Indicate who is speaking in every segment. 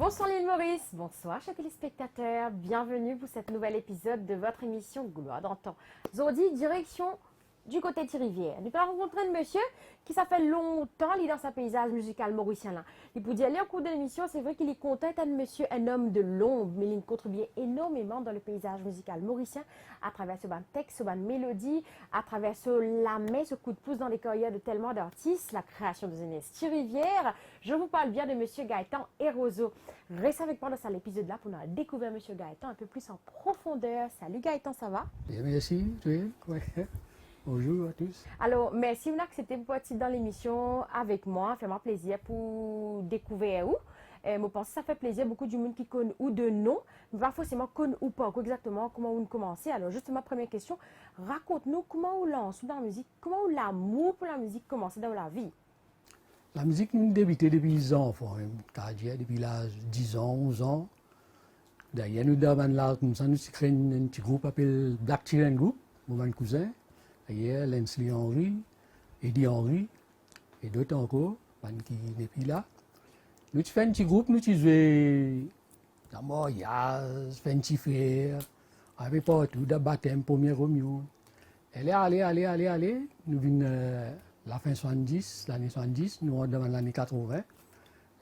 Speaker 1: Bonsoir l'île Maurice, bonsoir chers téléspectateurs, bienvenue pour cet nouvel épisode de votre émission Gloire d'antan. Aujourd'hui, direction du côté de Rivière. Nous allons rencontrer un monsieur qui ça fait longtemps il est dans sa paysage musical mauricien là. Il peut dire aller au cours de l'émission, c'est vrai qu'il est content d'être un monsieur, un homme de l'ombre, mais il contribue énormément dans le paysage musical mauricien à travers ce ban texte, ce ban mélodie, à travers ce lamé, ce coup de pouce dans les carrières de tellement d'artistes, la création de Ernest Rivière. Je vous parle bien de monsieur Gaëtan Eroso. Restez avec moi dans cet épisode là pour nous découvrir monsieur Gaëtan un peu plus en profondeur. Salut Gaëtan, ça va?
Speaker 2: Bien, merci. Oui, ouais. Bonjour à tous.
Speaker 1: Alors, merci d'accepter de partir dans l'émission avec moi. Fait-moi plaisir pour découvrir où. Je pense que ça fait plaisir beaucoup du monde qui connaît ou de nom, mais pas forcément connaît ou pas exactement comment on commence. Alors, justement, première question, raconte-nous comment on lance dans la musique, comment l'amour pour la musique commence dans la vie.
Speaker 2: La musique, nous débuté depuis les enfants, c'est-à-dire depuis l'âge de 10 ans, 11 ans. D'ailleurs, nous avons là, comme ça, nous créé un petit groupe appelé Black Children Group, mon cousin. D'ailleurs, Lensley Henry, Eddie Henry, et d'autres encore, qui depuis là. Nous avons fait un petit groupe, nous avons joué dans mariage, fait un petit frère, avec partout, de baptême, premier Romeo. Elle est allée, nous venons la fin 70, l'année 70, nous sommes dans l'année 80.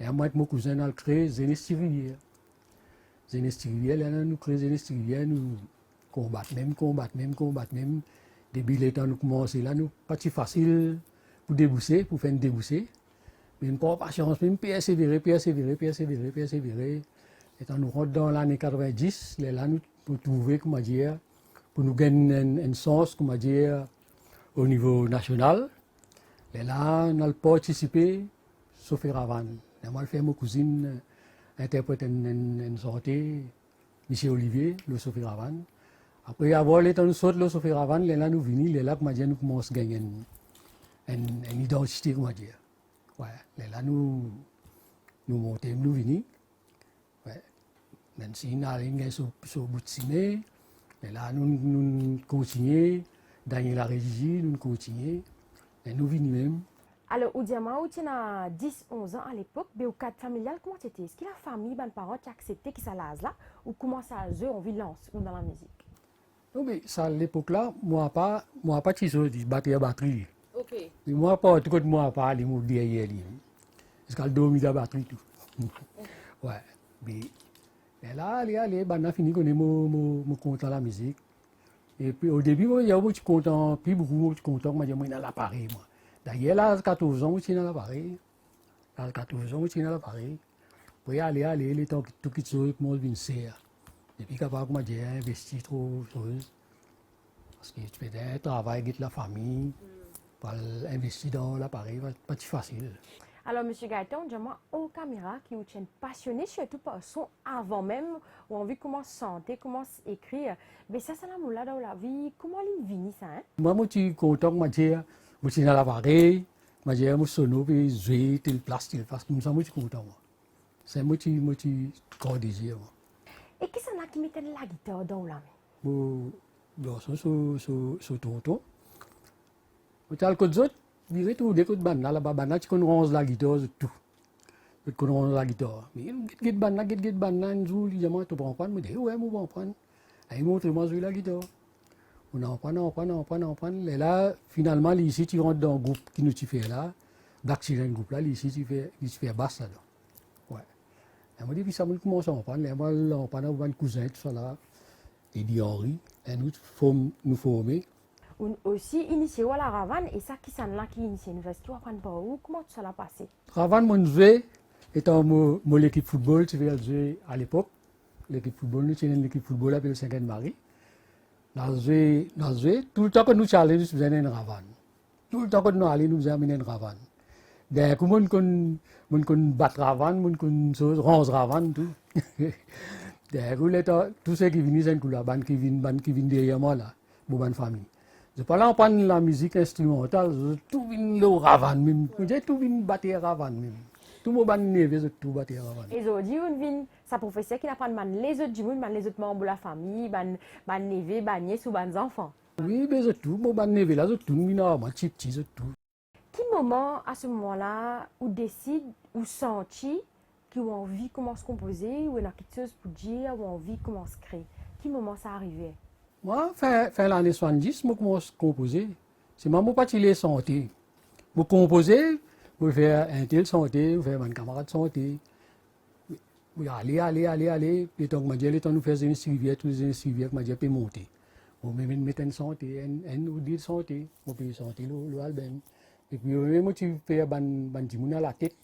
Speaker 2: Et moi et mon cousin, nous avons créé Ernest Rivière. Ernest Rivière, nous créé Ernest Rivière, nous combattons même. Depuis le temps, nous commençons là, nous pas si facile pour débousser, pour faire une déboussée. Mais une patience, même persévérer. Et quand nous rentrons dans l'année 90, là, nous pour trouver, comment dire, pour nous gagner un sens, comment dire, au niveau national. Et là, nous avons participé, Sophie Ravane. Et moi, je fais ma cousine interprète une sortie, Michel Olivier, le Sophie Ravane. Après avoir le temps de sortir le Sophie Ravane, là, nous venons, là, comment dire, nous commençons à gagner une identité, comment dire. Ouais, là, nous montons, nous venons. Ouais. Même si nous allons sur bout de ciné, là, nous continuons, dans la régie, nous continuons. Et nous venons même.
Speaker 1: Alors, au diamant, où tu as 10-11 ans à l'époque, mais au cadre familial, comment c'était? Est-ce que la famille, les parents, tu as accepté qu'ils s'allent là, ou comment ça eux ont vu lance ou dans la musique?
Speaker 2: Non, mais ça, à l'époque-là, moi, pas de batterie.
Speaker 1: Ok.
Speaker 2: Mais moi, pas, tout le monde pas, les mots derrière lui. Parce qu'elle dormit la batterie, tout. Ouais. Mais là, allez, on a fini qu'on est mon content la musique. Et puis, au début, moi, il y a beaucoup content, puis beaucoup content, moi, j'ai dans l'appareil, moi. D'ailleurs, là, à 14 ans, je suis dans l'appareil. À 14 ans, je suis dans l'appareil. Puis, allez, les temps, tout qui se moi, je viens et puis, capable, moi, j'ai investi trop de choses. Parce que tu fais un travail avec la famille, pour investir dans l'appareil, pas si facile.
Speaker 1: Alors, M. Gaëtan, dis-moi, aux caméras qui vous tiennent passionné, surtout par son avant même, ou envie comment chanter, comment écrire. Mais ça, c'est l'amour là dans la vie. Comment il vit ça, hein?
Speaker 2: Moi, je suis content, je suis dans l'appareil, je suis sonné, puis je suis tel place, parce que je suis content. C'est moi qui grand désir.
Speaker 1: Et qui s'en a qui mettait la guitare dans la main?
Speaker 2: Bon, ça, c'est tonton. Tu as le code zot, il dirait tout, des codes banana, là-bas, tu connais la guitare, tout. Tu connais la guitare. Mais get banana, un jour, il dit, tu prends pas, je dis, ouais, je vais prendre. Il montre, moi, jouer la guitare. On en prend. Et là, finalement, ici, tu rentres dans le groupe qui nous fait là, Black Children Group, là, ici, tu fais basse là-dedans. Ouais. Et moi, depuis ça, je commence à en prendre. Et moi, on prend un cousin, tout ça là, Eddie Henry, et nous former.
Speaker 1: On aussi initié à la Ravane, et ça, qui s'en a qui initié l'université, on prend par où? Comment ça l'a passé?
Speaker 2: Ravane, mon joué, étant mon équipe football, tu veux jouer à l'époque. L'équipe football, nous tenons l'équipe football appelée Saint-Marie. Nous joué, tout le temps que nous allons, nous faisons une Ravane. Tout le temps que nous allons, nous faisons une Ravane. D'ailleurs, comment on bat Ravane, on range Ravane, tout. D'ailleurs, tous ceux qui viennent, c'est la bande qui vient derrière moi, là, pour ma famille. Je parle en pas de la musique instrumentale, tout vient le Ravane, même. J'ai tout vient battre Ravane, même. Tout le monde est tout battre Ravane.
Speaker 1: Et aujourd'hui, on vient, sa professeur qui apprend les autres du monde, les autres membres de la famille, les neveux, les nièces ou les enfants.
Speaker 2: Oui, mais c'est tout, mon neveu là, c'est tout, moi, petit, c'est tout.
Speaker 1: Quel moment, à ce moment-là, où décide, ou senti, qui ont envie comment se composer ou une quelque chose pour dire ou envie comment se créer. Qui moment ça arrivait?
Speaker 2: Moi, fin l'année 70, je commence à composer. C'est moi, pas les santé. Je composer, je fais un tel santé, je fais un camarade santé. Oui, aller. Les temps que les temps nous faisons une rivière, tous les rivières que je peux monter. On me met une santé, un dit santé, on peut santé l'album. Et puis, moi, tu fais un dimoun à la tête.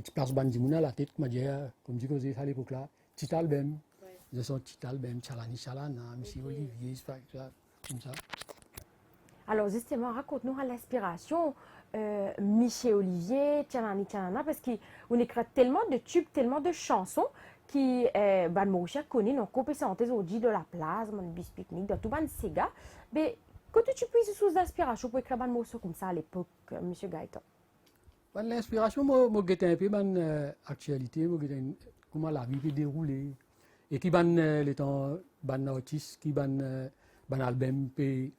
Speaker 2: Tu passes un dimoun à la tête, comme je disais à l'époque là, petit album. Je sens petit album, Chalana, Monsieur Olivier, comme ça.
Speaker 1: Alors justement, raconte-nous l'inspiration, Michel Olivier, Tchanana, parce qu'on écrit tellement de tubes, tellement de chansons qui, moi, je connais, nos compétences aujourd'hui de la place, mon bis pique-nique, de tout ban Sega. Mais quand tu puisses sous d'inspiration pour écrire un morceau comme ça à l'époque, Monsieur Gaëtan?
Speaker 2: L'inspiration, moi, j'ai un peu l'actualité, comment la vie peut dérouler. Et qui ban les temps, ban artiste, qui ban album peut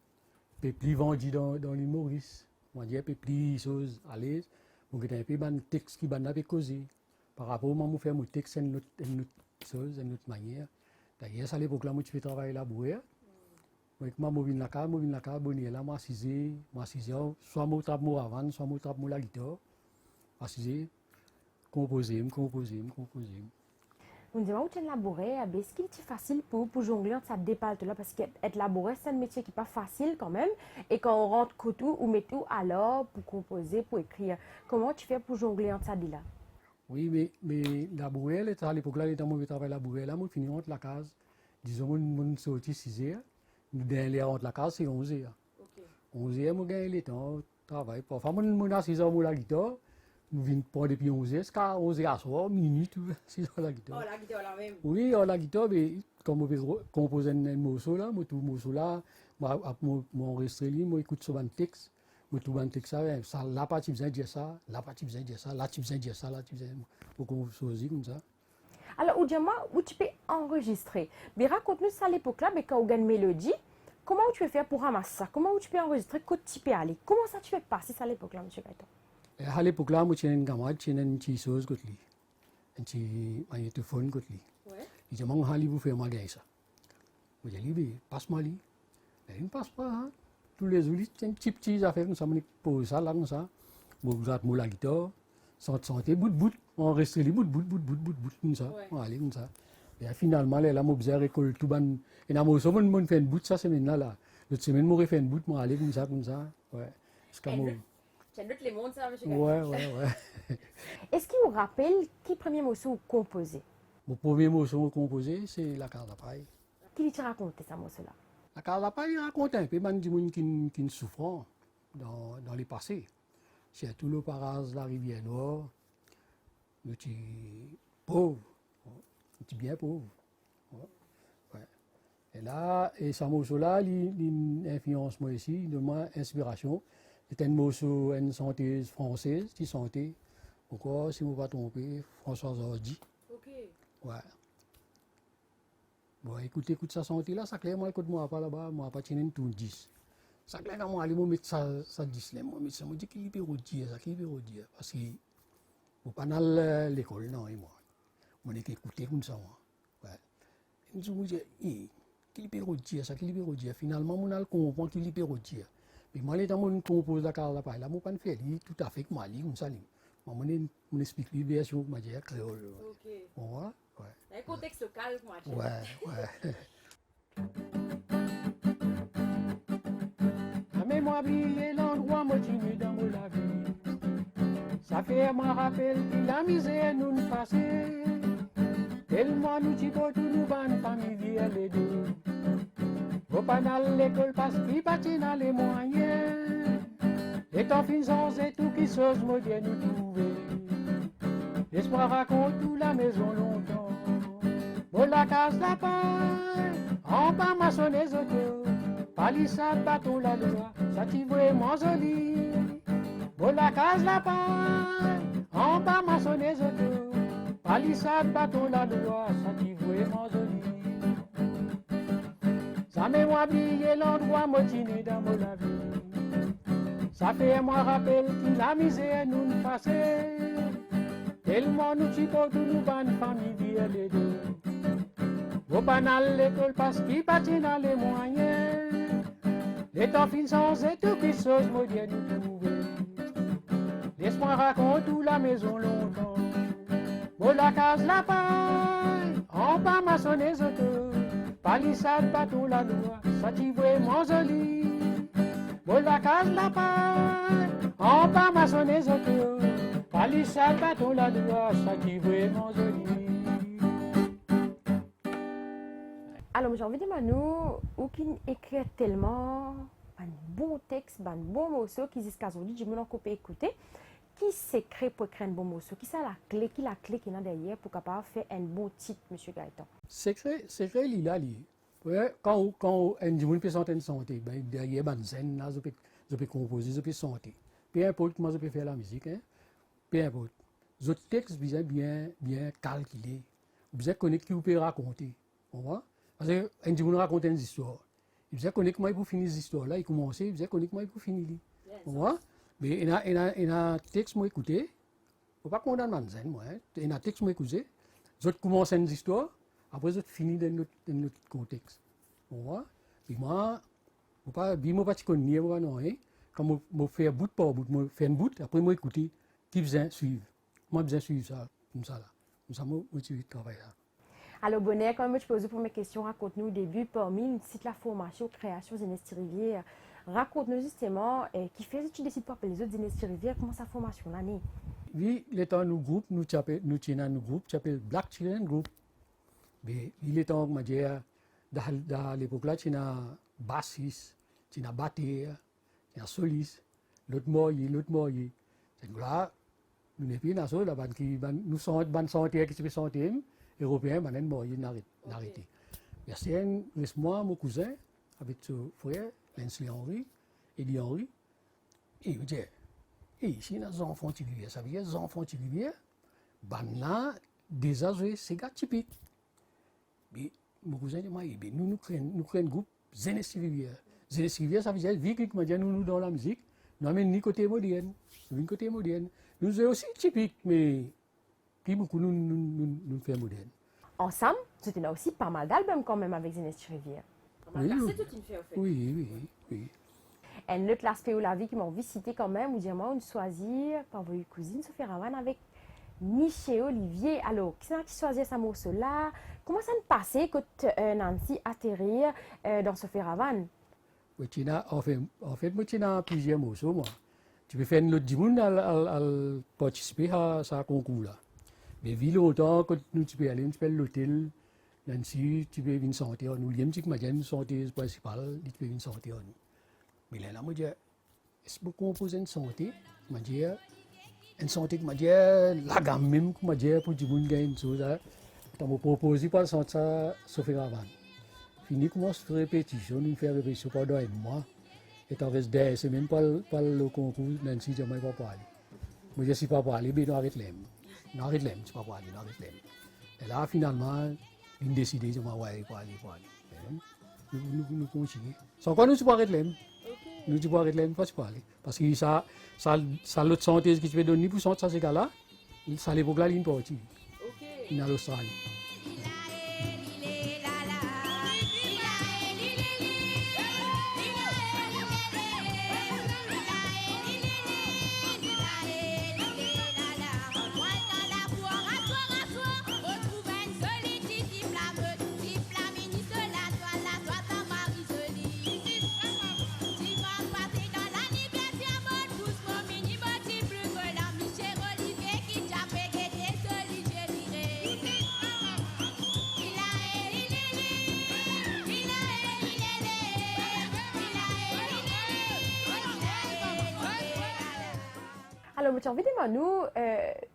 Speaker 2: plus vendu dans l'humorisme. Moi, j'ai peut plus choses à l'aise. Moi, j'ai un peu ban texte qui ban avec causé. Par rapport au moment où faire mon texte, une autre chose, une autre manière. D'ailleurs, à l'époque là, moi, je fais travailler la bouée. Moi, je viens la carte, bonne là, moi, 6 heures, soit moi trappe moi avant, soit moi trappe moi la guitare. Moi, 6 heures, composer.
Speaker 1: On dit, où tu es labouré, est-ce qu'il est facile pour jongler entre ça dépalte là? Parce qu'être labouré, c'est un métier qui n'est pas facile quand même. Et quand on rentre tout ou met tout alors pour composer, pour écrire, comment tu fais pour jongler entre ça là?
Speaker 2: Oui, mais labouré, à l'époque là, les temps où je travaille labouré, là, moi, finis entre la case. Disons, mon sorti 6 heures, nous dernier entre la case, c'est 11 heures. 11 heures, moi, gagne les temps, travail. Parfois, moi, à 6 heures, moi, la guitare. Nous venons pas depuis 11 heures, jusqu'à 11 heures à soir, minuit, tout, c'est dans la guitare.
Speaker 1: Oh, la guitare là même?
Speaker 2: Oui, la guitare, mais comme on veut composer un morceau là, moi, tout morceau là, moi, enregistré, moi, écoute sur un texte, moi, tout un texte, ça, là, pas, tu besoin de dire ça, là, pas, tu besoin de dire ça, là, tu besoin de dire ça, là, tu besoin de composer comme ça.
Speaker 1: Alors, où tu peux enregistrer? Mais raconte-nous ça à l'époque là, mais quand on gagne une mélodie, comment tu peux faire pour ramasser ça? Comment tu peux enregistrer? Quand tu peux aller? Comment ça tu fais passer ça à l'époque là, monsieur Gaëtan?
Speaker 2: À l'époque là, moi, j'ai une camarade, j'ai une petite chose, un petit magnétophone, il dit, moi, vous faites moi gagner ça. Moi, j'ai dit, passe-moi lui. Il ne passe pas, hein. Tous les jours, il y a une petite affaire comme ça, je pose ça là, comme ça. Moi, je vais la guitare, santé, bout, on reste les bout, comme ça. On allait comme ça. Et finalement, là, moi, j'ai récolté tout ban. Et là, moi, je fais une bout, ça, semaine là. L'autre semaine, moi, je fais une bout, moi, aller comme ça. Ouais.
Speaker 1: Tu as les mondes, ça, monsieur
Speaker 2: Gaëtan? Ouais.
Speaker 1: Est-ce qu'il vous rappelle qui premier morceau vous composez?
Speaker 2: Mon premier morceau composé, c'est La Carte à Paille.
Speaker 1: Qui t'a raconté ce morceau-là?
Speaker 2: La Carte à Paille raconte un peu des gens qui souffrent dans les passés. Surtout le parage de la rivière Noire, nous sommes pauvres, nous sommes bien pauvres. Ouais. Et là, ce morceau-là, il influence moi ici, il donne moi inspiration. C'est un morceau, une chanteuse française qui chantait. Pourquoi, si je ne me trompe, Françoise Hardy.
Speaker 1: Ok.
Speaker 2: Ouais. Bon, écoute ça chanter là, ça clair, moi, écoute-moi pas là-bas, moi, pas tirer une tourne 10. Ça clair, quand moi, aller, moi, mettre ça 10 là, moi, mettre ça, moi, dis qu'il peut redire, ça, qu'il peut redire. Parce que, moi, pas dans l'école, non, et moi. Moi, on est écouté comme ça, moi. Ouais. Et je me dis, qu'il peut redire, ça, qu'il peut redire. Finalement, on a le comprendre qu'il peut redire. Mais moi, les temps où on compose la carte là, là, moi, pas faire tout à fait comme moi, comme ça. Moi, on explique les versions que moi, j'ai créole.
Speaker 1: Ok.
Speaker 2: Bon, voilà.
Speaker 1: Ouais. Un contexte local, moi.
Speaker 2: Ouais. La mémoire brille l'endroit motivé dans la vie. Ça fait moi rappel que la misère nous passait. Tellement nous t'y tout nous ban famille les deux. Faut pas dans l'école parce qu'il bâtit dans les moyens. Et tant finissons et tout qui chose moderne nous trouver. L'espoir raconte tout la maison longtemps. Bon la case la paille, en bas maçonné autos. Palissade, bâton la loi, ça t'y vraiment joli. Bon la case la paille, en bas maçonné autos. Palissade, bâton la loi, ça t'y vraiment joli. Ça m'a oublié l'endroit motiné dans mon vie. Ça fait moi rappel que la misère nous passait. Tellement nous supportons nous bonne famille les deux. Vous pas à l'école parce qu'il pas dans les moyens. Les temps fins sans et tout qui chose moderne nous trouver. Laisse-moi raconter tout la maison longtemps. Bon la case la paille, en bas maçonner auto. Palissade bateau la loi, ça t'y vraiment joli. Bon la case la paille, en bas maçonner auto. Palissade bateau la loi, ça t'y vraiment joli.
Speaker 1: Alors, j'ai envie de dire, nous, ou qui écrit tellement un bon texte, un bon morceau, qui jusqu'à aujourd'hui, je me l'en coupe écouter. Qui s'écrit pour écrire un bon morceau? Qui c'est la clé qui est là derrière pour capable faire un bon titre, M. Gaëtan?
Speaker 2: Secret, il là, quand un jour peut sentir santé, ben derrière ban scène là, je peux composer, je peux chanter. Peu importe comment je peux faire la musique, hein. Peu importe. Les textes bien calculés, bien connectés, vous pouvez raconter. On voit? Parce que un jour on raconte une histoire. Il bien connaître comment il faut finir cette histoire là, il commence, il bien connaître comment il faut finir. On voit? Mais il y a un texte moi écouter, faut pas condamner man scène moi, hein. Il y a un texte moi écouter, je commence une histoire. Après, je finis dans notre contexte. Puis moi, je ne pas connais pas non. Quand je fais bout par bout, je fais un bout, après je écoute qui vient suivre. Moi, je suivre ça, comme ça. Comme ça, je suis travailler là.
Speaker 1: Alors, Bonnet, comme je pose la première question, raconte-nous au début, parmi une site la formation, création Zénesti Rivière, raconte-nous justement, qui fait que tu décides pas appeler les autres Zénesti Rivière, comment sa formation l'année?
Speaker 2: Oui, l'état nous groupe, nous tenons un groupe qui s'appelle Black Children Group. Mais il est en matière, dans l'époque là, tu as bassiste, tu as batteur, tu as soliste, l'autre moyen. C'est là, nous n'avons pas ça, nous sommes santé qui se santé, européen, mais nous moyen n'arrêté. Il y a moi, mon cousin, avec son frère, Lensley Henry, Eddie Henry, et il me dit, ici, nous avons enfants de rivière, ça veut dire, les enfants de rivière, là, déjà, c'est gars typique. Mais mon cousin dit, nous créons un groupe Zénesti Rivière. Zénesti Rivière, ça veut dire, vu que nous dans la musique, nous avons ni côté moderne, ni côté moderne. Nous sommes aussi typiques, mais qui beaucoup nous faisons moderne.
Speaker 1: Ensemble, tu as aussi pas mal d'albums quand même avec Zénesti Rivière.
Speaker 2: Oui,
Speaker 1: C'est toute une fête, en fait.
Speaker 2: oui.
Speaker 1: Un autre aspect de la vie qui m'a envie de citer quand même, ou dire moi, on choisir par vos cousines, Sophie Ravan avec Michel Olivier. Alors, qui c'est qui choisit ce morceau-là? Comment ça se passait quand Nancy atterrir dans Sophie Ravan?
Speaker 2: En fait, moi, tu as plusieurs morceaux, moi. Tu peux faire une autre monde à participer à ce concours-là. Mais vu longtemps, quand tu peux aller, tu peux l'hôtel, Nancy, tu peux venir chanter. Nous, les petits que nous chanter principal, tu peux venir chanter. Mais là, moi, je dis, est-ce que vous composez une santé? Je dis, une santé, je dis, la gamme même, je dis, pour du monde gagner une chose, je me propose par ça, Sophie Ravan. Fini, commence à faire répétition, nous faisons répétition pendant un mois. Et en reste des semaines par le concours, Nancy, je ne vais pas parler. Moi, je ne suis pas parler, mais on arrête l'aime. On arrête l'aime, je ne sais pas parler, on arrête l'aime. Et là, finalement, il décide, je vais parler. Nous continuons. Sans quoi nous ne arrêter l'aime. Nous ne pouvons arrêter l'aime, pas parler. Parce que ça l'autre santé que tu veux donner pour ça, ces gars-là, ça l'époque là, il est parti. Il est en Australie.
Speaker 1: Alors, j'ai envie de demander, nous,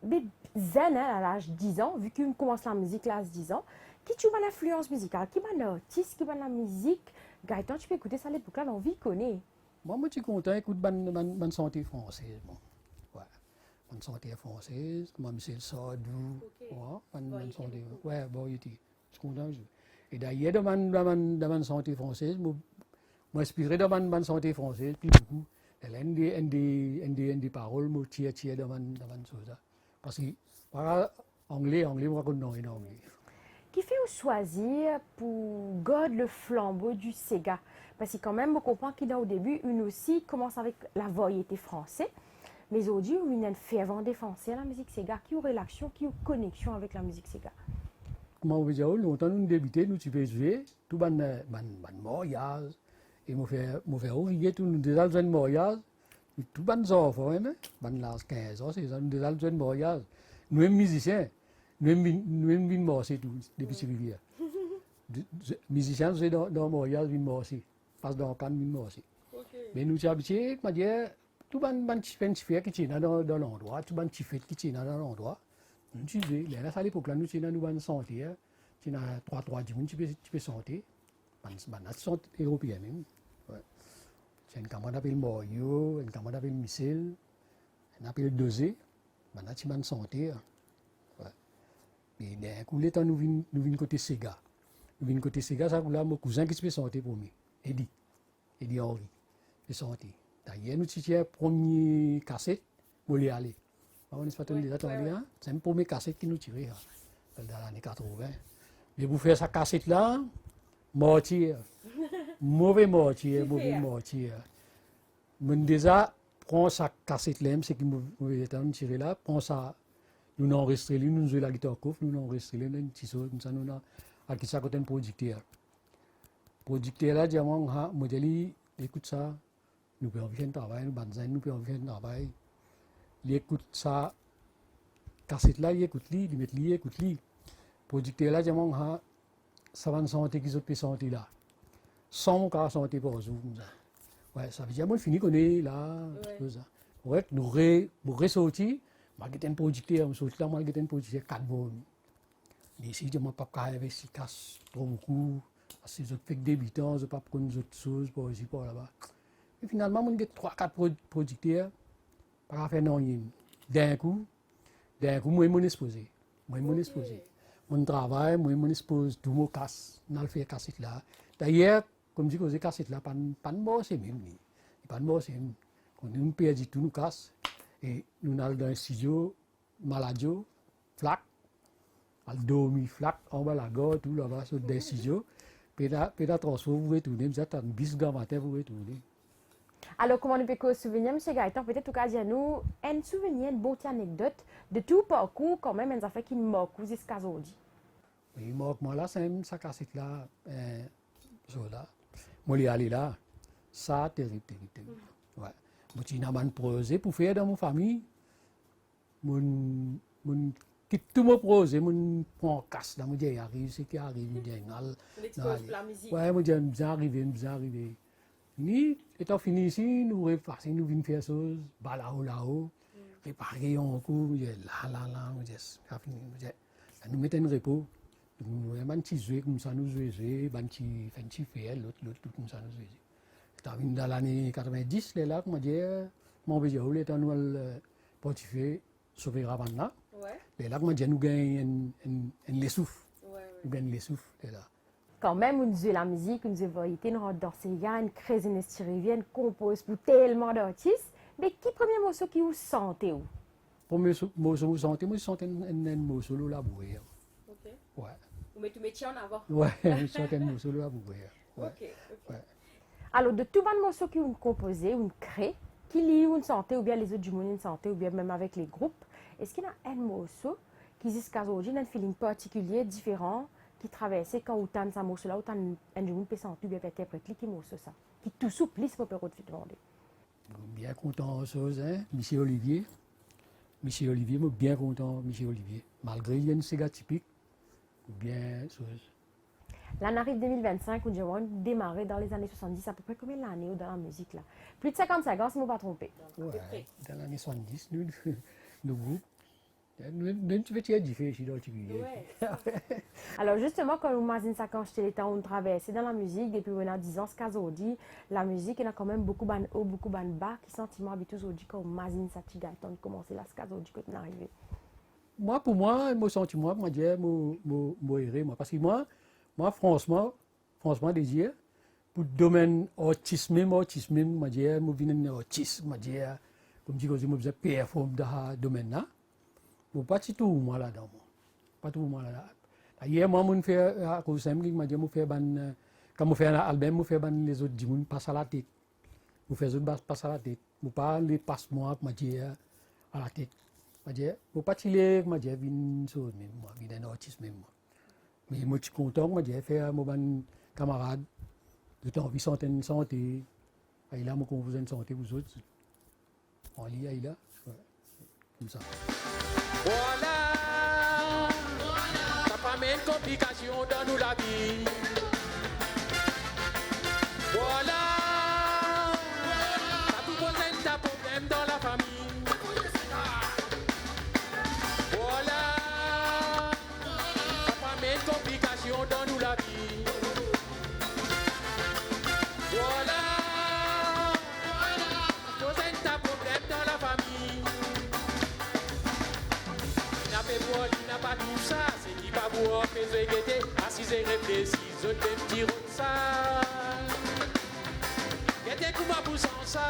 Speaker 1: des années à l'âge de 10 ans, vu qu'on commence la musique là à 10 ans, qui tu as l'influence musicale, qui est l'artiste, qui est la musique? Gaëtan, tu peux écouter ça à l'époque là, l'envie connaît.
Speaker 2: Moi, je suis content d'écouter bonne santé française. Bon. Ouais. Bonne santé française, comme Michel Sardou. Bonne santé. Ouais, bon, je suis content. Et d'ailleurs, dans bonne santé française, je m'inspire de bonne santé française, puis beaucoup. Elle a des paroles, je tire dans bonne chose. Parce que, anglais, moi, qu'on non, anglais.
Speaker 1: Qui fait choisir pour garder le flambeau du Sega? Parce que quand même, on comprend qu'il a au début, une aussi commence avec la variété française. Mais aujourd'hui, une a une fervent défenseur la musique Sega, qui aurait l'action, qui a connexion avec la musique Sega.
Speaker 2: Comment on veut dire, longtemps nous débuter, nous tu peux jouer, tout ban mariage, et moi faire ouvrier, tout nous déjà besoin de mariage, tout ban enfants, ban l'âge 15 ans, c'est ça, nous déjà besoin de mariage. Nous mêmes musiciens, nous mêmes vin morcer tout, depuis ces rivières. Musiciens, c'est dans le mariage, vin morcer, passe dans le can, vin morcer. Mais nous sommes habitués, comment dire, tout ban petit fait qui tient dans l'endroit, tout ban petit fait qui tient dans l'endroit. Nous disons, là, à l'époque, là, nous sommes dans santé, tu as 3 du monde, tu peux santé. C'est santé européenne. Tu as une camarade appelée Morio, une camarade appelée Missile, une appelée Dosé, tu as santé. Et d'un coup, l'état nous venons côté Sega. Nous venons côté Sega, ça, là, mon cousin qui se fait santé pour moi, Eddie Henry, fait santé. D'ailleurs, nous avons la première cassette, pour y aller. On est pas déjà c'est une première cassette qui nous tirait dans les années 80. Mais pour faire sa cassette là, mortier, mauvais mortier. Mais déjà, prend sa cassette là, c'est qui nous tiré là, prend ça, nous enregistré, nous jouons la guitare coffre, nous enregistré, nous tisons, nous avons qui ça côté un producteur. Producteur là, diamant, modèle, écoute ça, nous pouvons faire un travail, nous pouvons faire un travail. Il écoute ça, cassette là, il écoute lui, il met lui, écoute lui. Producteur là, j'ai mon ça va santé qui peut santé là. Sans cas santé pour jour comme ça. Ouais, ça veut dire moi fini qu'on est là, tout ça. Ouais, nous ressorti, malgré un producteur, on sorti là, malgré un producteur 4 bonnes. Ici, je m'en pas avec si casse trop beaucoup, parce que je fais que débutants, je pas prendre d'autres choses pour ici pour là-bas. Et finalement, on a 3-4 producteurs. Pas faire non rien. D'un coup, moi, mon exposé. Mon travail, moi, mon exposé, tout mon casse. On a fait cassette là. D'ailleurs, comme je dis, cassette là, pas de mort, c'est même. Pas de mort, c'est même. On a perdu tout, nous casse. Et nous allons dans un studio, maladio, flac, al dormi, flac, en bas la gorge, tout là-bas, sur des studios. Puis là, transfert, vous pouvez tourner, vous êtes en bis matin, vous pouvez tourner.
Speaker 1: Alors, comment on peut se souvenir, M. Gaëtan, peut-être tout cas, nous un souvenir, une bonne anecdote de tout parcours, quand même, un affaire qui me marque jusqu'à aujourd'hui.
Speaker 2: Oui, moi là, c'est ça cassette là, là. Moi, je allé là, ça, terrible. Ouais. Moi, j'ai une projet pour faire dans mon famille. Mon quitte tout mon projet, mon prend casse là, moi, je arrive, c'est qui arrive, je dis,
Speaker 1: la musique.
Speaker 2: ouais, moi, je arrivé. Ni, étant fini ici, nous repassons, nous venons faire des choses, là-haut, réparer en cours, là, ça fini, nous mettons un repos, nous avons un petit jeu comme ça, nous jouons, un petit faire, l'autre, comme ça, nous jouons. Dans l'année 90, là, comme je dis, mon béjou, l'état nous portifié, sauver avant là, là, comme je dis, nous gagnons un souffle, là.
Speaker 1: Quand même, on joue la musique, on joue la variété, on dans ces gars, une crée une styrivie, compose pour tellement d'artistes. Mais qui premier morceau qui vous sentez où?
Speaker 2: Premier morceau vous sentez, moi je sentais un morceau là bourré.
Speaker 1: Ok.
Speaker 2: Ouais.
Speaker 1: Vous mettez métier en avant?
Speaker 2: Ouais, je sentais un morceau là bourré.
Speaker 1: Ok. Alors, de tout bon morceau qui vous composez, vous créez, qui lit une santé, ou bien les autres du monde une santé, ou bien même avec les groupes, est-ce qu'il y a un morceau qui jusqu'à aujourd'hui a un feeling particulier, différent, qui traverse quand vous avez ce morceau-là, vous avez un jour peut sentir bien interpréter qui morceau ça, qui tout souple, pour peut demander.
Speaker 2: Bien content de choses, hein, Michel Olivier, moi bien content, Michel Olivier. Malgré il y a une Sega typique, bien chose.
Speaker 1: L'année arrive 2025, où avons démarré dans les années 70, à peu près combien d'années dans la musique là? Plus de 55 ans, si je ne me pas trompé.
Speaker 2: Ouais, dans les années 70, nous groupe. Nous fais différent dans le Tibet.
Speaker 1: Alors justement, quand on imagine ça quand j'étais temps, on traversait dans la musique depuis on a 10 ans, ce qu'aujourd'hui, la musique, il y a quand même beaucoup de hauts, beaucoup de bas, qui sentiment habitués aujourd'hui quand on imagine ça, tu gâtes, on commence là, ce qu'aujourd'hui quand on est arrivé.
Speaker 2: Moi, pour moi, mon sentiment, moi, je moi, parce que moi, franchement, désir, pour le domaine autisme, moi, je viens d'un autisme, moi, comme je dis, je performe dans ce domaine-là. Bon, pas tout moi là-dedans. Pas tout moi là-dedans. Hier, moi, je fais à cause de moi, je fais quand je fais un album, je fais les autres, je passe à la tête. Je fais les autres passe à la tête. Je pas les passe moi, je dis à la tête. Je dis, je pas tirer, je dis, vin sur même, moi, vin un artiste même. Mais moi, je suis content, je dis, faire mon camarade, je t'ai envie de santé. Et là, moi, quand vous avez une santé, vous autres, on lit, là, ouais, comme ça.
Speaker 3: Voilà, ça pas même complication dans nous la vie. Voilà, ça tout pose un problème dans la famille. Voilà, ça pas même complication dans nous la vie. Voilà, pose un problème dans la famille. Il n'a pas tout ça, c'est qui va boire, mais guetter, assis et réfléchir, je te dire ça. Guetter comme un pouce en ça.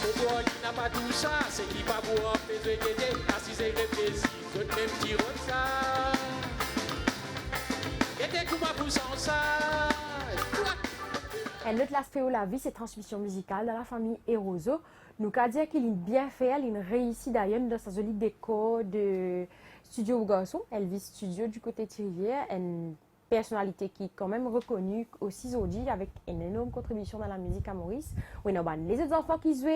Speaker 3: Il n'a pas tout ça, c'est qui va boire, mais guetter, assis et réfléchir, je te dire ça. Guetter comme un pouce en ça.
Speaker 1: Un autre aspect de la vie, c'est transmission musicale dans la famille Eroso. Nous qu'à dire qu'il est bien fait, il réussit d'ailleurs dans sa jolie déco de studio garçon, Elvis Studio du côté de Rivière, une personnalité qui est quand même reconnue aussi aujourd'hui avec une énorme contribution dans la musique à Maurice. Oui, non, les autres enfants qui jouent,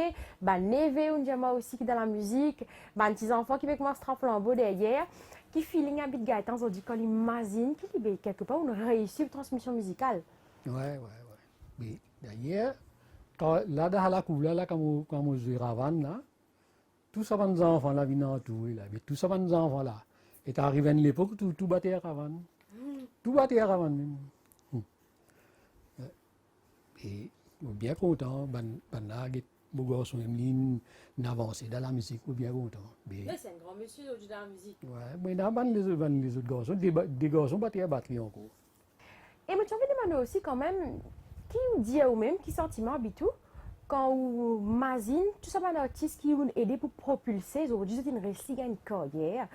Speaker 1: Neve, on dirait aussi qui dans la musique, les petits enfants qui veulent commencer à flambeau derrière, qui feeling à bit Gaëtan, on dit qu'on imagine qu'il y a quelque part une réussite de transmission musicale.
Speaker 2: Ouais. Mais d'ailleurs, là, dans la couleur, là, quand on joue Ravane, là, tous ces enfants là viennent en tout, là, mais tous ces enfants là, est arrivé à l'époque, tout battait à Ravane. Tout battait à Ravane même. Et je suis bien content, mon garçon même avancé dans la musique, je suis bien content.
Speaker 1: Mais c'est un grand monsieur aujourd'hui dans la musique.
Speaker 2: Ouais, mais dans les autres garçons, des garçons battaient à batterie encore.
Speaker 1: Et moi, tu me demander aussi quand même, qui vous dit à vous-même, qui sentiment habitu, quand vous imagine tout ça, un artiste qui vous aide pour propulser, aujourd'hui, c'est une réussite, une carrière.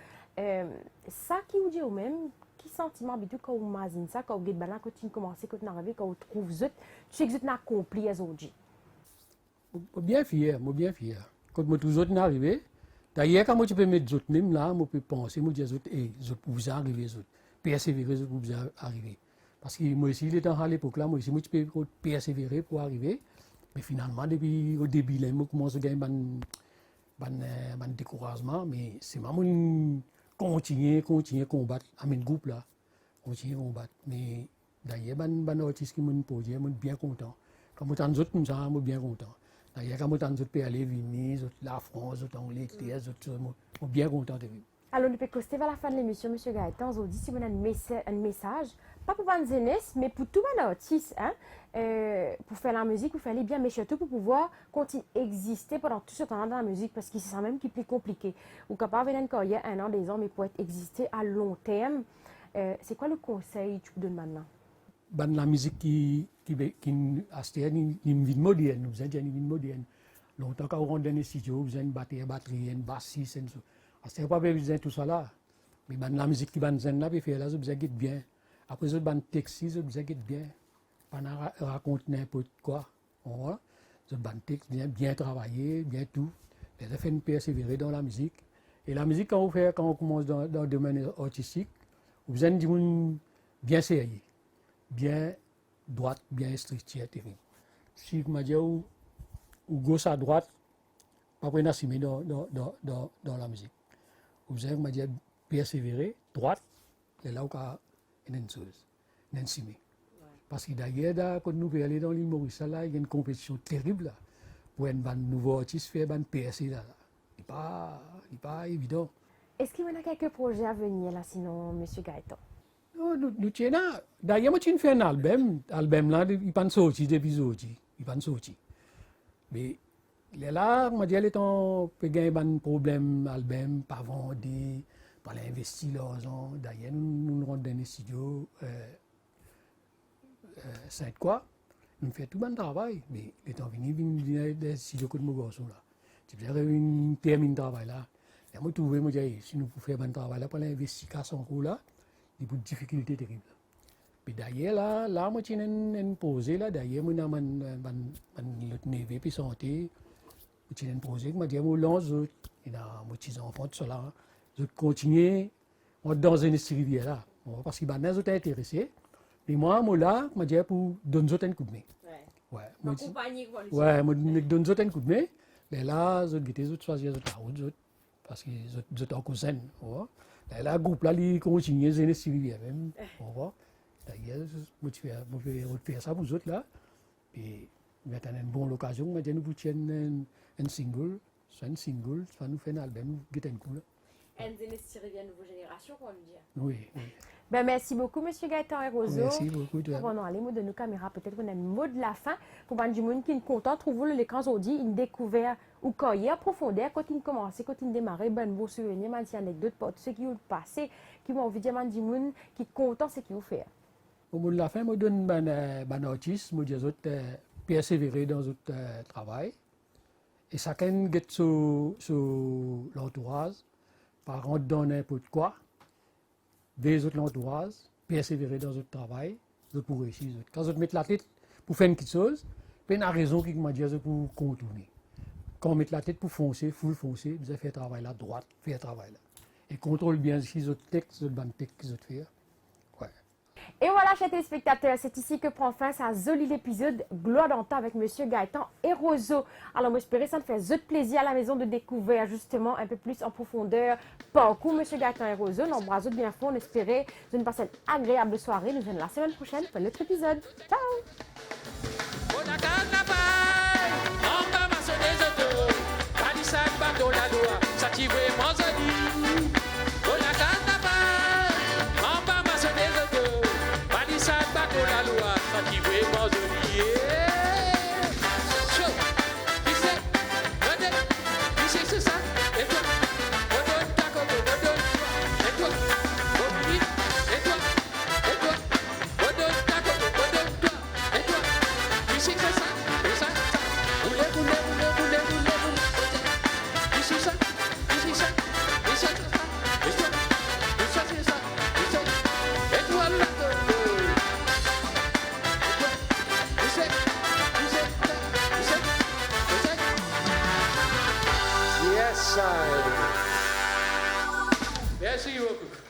Speaker 1: Ça qui vous dit à vous-même, qui sentiment habitu quand vous imagine ça, quand vous êtes quand tu commences, quand vous arrivez, quand vous trouvez ça, tu sais que vous avez accompli aujourd'hui.
Speaker 2: Je suis bien fier. Quand moi tous autres arrivé, d'ailleurs quand moi tu peux mettre autres même là, moi peux penser, moi dire autres, vous arrivez autres, persévérer vous arriver. Parce que moi aussi, il était à l'époque là, moi aussi, moi, je peux persévérer pour arriver. Mais finalement, depuis au début, là, je commence à gagner un découragement. Mais c'est vraiment continuer à combattre avec un groupe là. Continuer à combattre. Mais d'ailleurs, les artistes qui m'ont posé, je suis bien content. Quand je suis comme ça, je suis bien content. D'ailleurs, quand je suis allé venir, la France, l'Angleterre, je suis bien content de vivre.
Speaker 1: Alors, nous pouvons coster vers la fin de l'émission, M. Gaëtan. Aujourd'hui, si vous avez un message, pas pour la jeunesse, mais pour tout les artistes, hein, pour faire la musique, pour faire les bien, mais surtout pour pouvoir continuer à exister pendant tout ce temps dans la musique, parce que c'est ça même qui est plus compliqué. Ou capable d'avoir une carrière 1 an, 2 ans, mais pour être exister à long terme, c'est quoi le conseil que tu donnes maintenant?
Speaker 2: La musique qui a une vie moderne, vous avez une vie moderne. Longtemps qu'on rentre dans les studios, vous avez une batterie, une bassiste, et tout. C'est pas besoin de tout ça là. Mais la musique qui va nous là, puis faire là, vous avez bien. Après, vous avez un texte, vous avez bien. Pas raconter n'importe quoi. Vous avez un texte bien travaillé, bien tout. Vous avez fait persévérer dans la musique. Et la musique, quand on commence dans le domaine artistique, vous avez dit bien sérieux, bien droite, bien structuré. Si vous m'avez dit, ou gauche à droite, pas pour assumer dans la musique. Vous avez dit persévérer, droite, c'est là où il y a une chose, une assumer. Parce que d'ailleurs, quand nous allons dans l'île Maurice, il y a une compétition terrible là, pour un nouveau artiste faire un percé là. Ce n'est pas évident.
Speaker 1: Est-ce qu'il y a quelques projets à venir là, sinon, M. Gaëtan?
Speaker 2: Non, nous tiens là. D'ailleurs, moi, tu fais un album là, il n'est pas sorti depuis aujourd'hui. Il n'est pas sorti. Mais là, moi, je peut gagner un problème, album, pas vendu, pas l'investir l'argent. D'ailleurs, nous rentrons dans les studios, Sainte-Quoi, nous faisons tout le travail. Mais les temps venus, des studios comme mon garçon là. Tu veux terminer le travail là. Et moi, trouvé, moi, si nous pouvons faire un travail là, pour l'investir à son coup là, il y a une difficulté terrible. Puis d'ailleurs, là, moi, j'ai une pause là, d'ailleurs, moi, j'ai un neveu puis santé, j'ai une pause, moi, j'ai un lance, il y a mon petit enfant, tout ça là, je continue dans une rivière là, parce que les autres sont intéressés. Et moi, là, je dis pour donner un coup de main. Ouais.
Speaker 1: Ma compagnie, quoi.
Speaker 2: Ouais, je donne un coup de main. Mais là, je vais choisir la route, parce que je suis en cousin. Et là, le groupe là, il continue à se rivière même. D'ailleurs, je vais faire ça pour vous autres là. Et maintenant, une bonne occasion, maintenant, nous tiennent un single. C'est un single, ça nous fait un album, qui est un coup là.
Speaker 1: Et nous revient nouvelle génération, quoi, lui dire.
Speaker 2: Oui.
Speaker 1: Ben, merci beaucoup, M. Gaëtan Erozo.
Speaker 2: Merci beaucoup.
Speaker 1: Pour nous aller, mots de nos caméras, peut-être qu'on a un mot de la fin. Pour du monde qui est content, trouvez l'écran aujourd'hui, une découverte ou quand il y a profondeur, quand il commence, quand il démarre, ben, vos souvenirs, des anecdotes, pour tous ceux qui ont passé, qui m'ont envie de dire, du monde qui est content, c'est ce qu'ils ont fait.
Speaker 2: Au mot de la fin, je donne un artiste, je dis persévérer dans votre travail. Et chacun get sur l'entourage, par contre, dans n'importe quoi, des autres l'entourage, persévérer dans votre travail, pour réussir. Quand vous mettez la tête pour faire quelque chose, il y a une raison qui m'a dit pour contourner. Quand vous mettez la tête pour foncer, full foncer, vous avez fait le travail là, droite, fait le travail là. Et contrôle bien si votre texte, votre bonne texte que vous faites. Ouais.
Speaker 1: Et voilà, chers téléspectateurs, c'est ici que prend fin ce joli épisode Gloire d'antan avec M. Gaëtan Erozo. Alors, j'espère que ça me fait de plaisir à la maison de découvrir justement un peu plus en profondeur parcours M. Gaëtan Erozo. Nous embrassons bien fort, on espère une passer une agréable soirée. Nous venons la semaine prochaine pour un autre épisode. Ciao!
Speaker 3: Merci beaucoup.